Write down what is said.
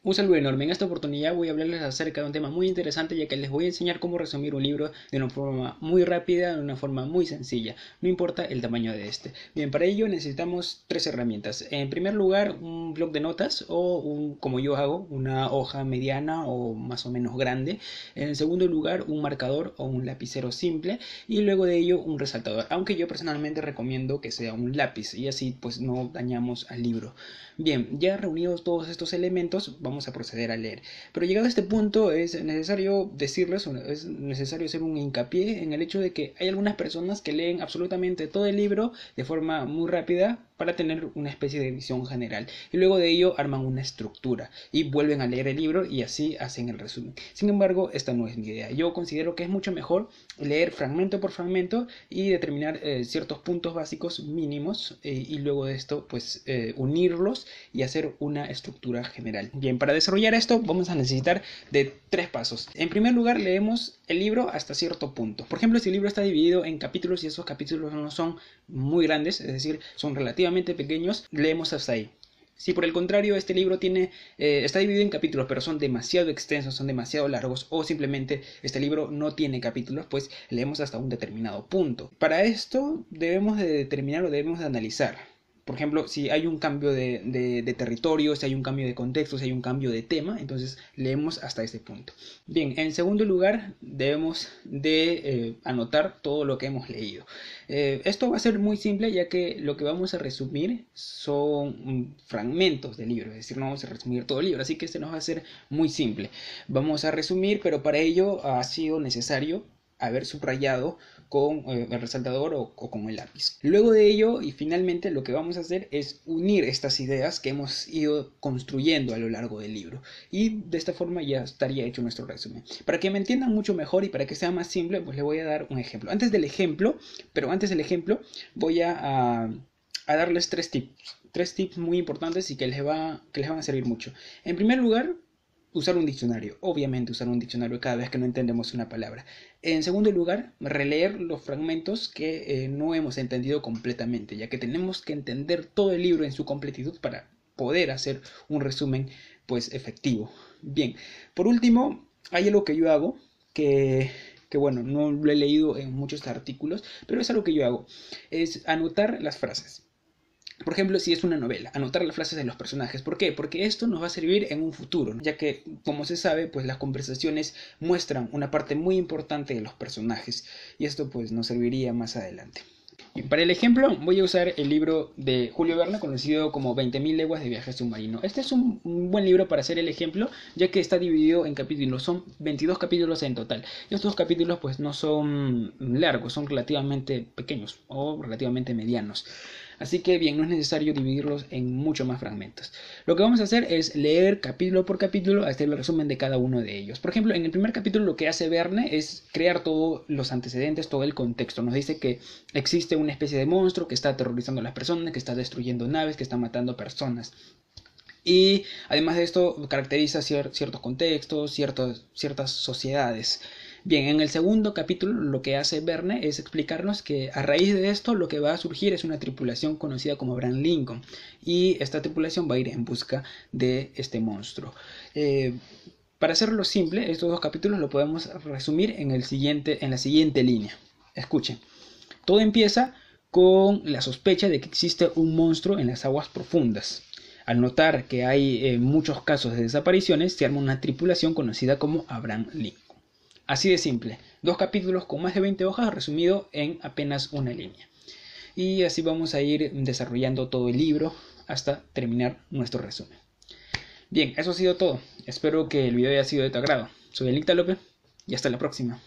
Un saludo enorme. En esta oportunidad voy a hablarles acerca de un tema muy interesante, ya que les voy a enseñar cómo resumir un libro de una forma muy rápida, de una forma muy sencilla, no importa el tamaño de este. Bien, para ello necesitamos tres herramientas. En primer lugar, un bloc de notas como yo hago, una hoja mediana o más o menos grande. En segundo lugar, un marcador o un lapicero simple y luego de ello un resaltador, aunque yo personalmente recomiendo que sea un lápiz y así pues no dañamos al libro. Bien, ya reunidos todos estos elementos, vamos a proceder a leer. Pero llegado a este punto es necesario decirles, es necesario hacer un hincapié en el hecho de que hay algunas personas que leen absolutamente todo el libro de forma muy rápida para tener una especie de visión general. Y luego de ello arman una estructura y vuelven a leer el libro y así hacen el resumen. Sin embargo, esta no es mi idea. Yo considero que es mucho mejor leer fragmento por fragmento y determinar ciertos puntos básicos mínimos y luego de esto pues unirlos y hacer una estructura general. Bien, para desarrollar esto vamos a necesitar de tres pasos. En primer lugar, leemos el libro hasta cierto punto. Por ejemplo, si el libro está dividido en capítulos y esos capítulos no son muy grandes, es decir, son relativamente pequeños, leemos hasta ahí. Si por el contrario este libro está dividido en capítulos, pero son demasiado extensos, son demasiado largos, o simplemente este libro no tiene capítulos, pues leemos hasta un determinado punto. Para esto debemos de determinar o debemos de analizar. Por ejemplo, si hay un cambio de territorio, si hay un cambio de contexto, si hay un cambio de tema, entonces leemos hasta ese punto. Bien, en segundo lugar, debemos de anotar todo lo que hemos leído. Esto va a ser muy simple, ya que lo que vamos a resumir son fragmentos del libro, es decir, no vamos a resumir todo el libro, así que este nos va a ser muy simple. Vamos a resumir, pero para ello ha sido necesario haber subrayado con el resaltador o con el lápiz. Luego de ello y finalmente lo que vamos a hacer es unir estas ideas que hemos ido construyendo a lo largo del libro y de esta forma ya estaría hecho nuestro resumen. Para que me entiendan mucho mejor y para que sea más simple, pues les voy a dar un ejemplo. Antes del ejemplo voy a darles tres tips muy importantes y que les van a servir mucho. En primer lugar, usar un diccionario, obviamente usar un diccionario cada vez que no entendemos una palabra. En segundo lugar, releer los fragmentos que no hemos entendido completamente, ya que tenemos que entender todo el libro en su completitud para poder hacer un resumen pues efectivo. Bien, por último, hay algo que yo hago que bueno, no lo he leído en muchos artículos, pero es algo que yo hago, es anotar las frases. Por ejemplo, si es una novela, anotar las frases de los personajes. ¿Por qué? Porque esto nos va a servir en un futuro, ¿no? Ya que, como se sabe, pues las conversaciones muestran una parte muy importante de los personajes y esto pues nos serviría más adelante. Y para el ejemplo voy a usar el libro de Julio Verne conocido como 20.000 leguas de viaje submarino. Este es un buen libro para hacer el ejemplo ya que está dividido en capítulos, son 22 capítulos en total. Y estos capítulos pues no son largos, son relativamente pequeños o relativamente medianos. Así que bien, no es necesario dividirlos en muchos más fragmentos. Lo que vamos a hacer es leer capítulo por capítulo, hacer el resumen de cada uno de ellos. Por ejemplo, en el primer capítulo lo que hace Verne es crear todos los antecedentes, todo el contexto. Nos dice que existe una especie de monstruo que está aterrorizando a las personas, que está destruyendo naves, que está matando personas. Y además de esto caracteriza ciertos contextos, ciertas sociedades. Bien, en el segundo capítulo lo que hace Verne es explicarnos que a raíz de esto lo que va a surgir es una tripulación conocida como Abraham Lincoln y esta tripulación va a ir en busca de este monstruo. Para hacerlo simple, estos dos capítulos lo podemos resumir en la siguiente línea. Escuchen, todo empieza con la sospecha de que existe un monstruo en las aguas profundas. Al notar que hay muchos casos de desapariciones, se arma una tripulación conocida como Abraham Lincoln. Así de simple, dos capítulos con más de 20 hojas resumido en apenas una línea. Y así vamos a ir desarrollando todo el libro hasta terminar nuestro resumen. Bien, eso ha sido todo. Espero que el video haya sido de tu agrado. Soy Elicta López y hasta la próxima.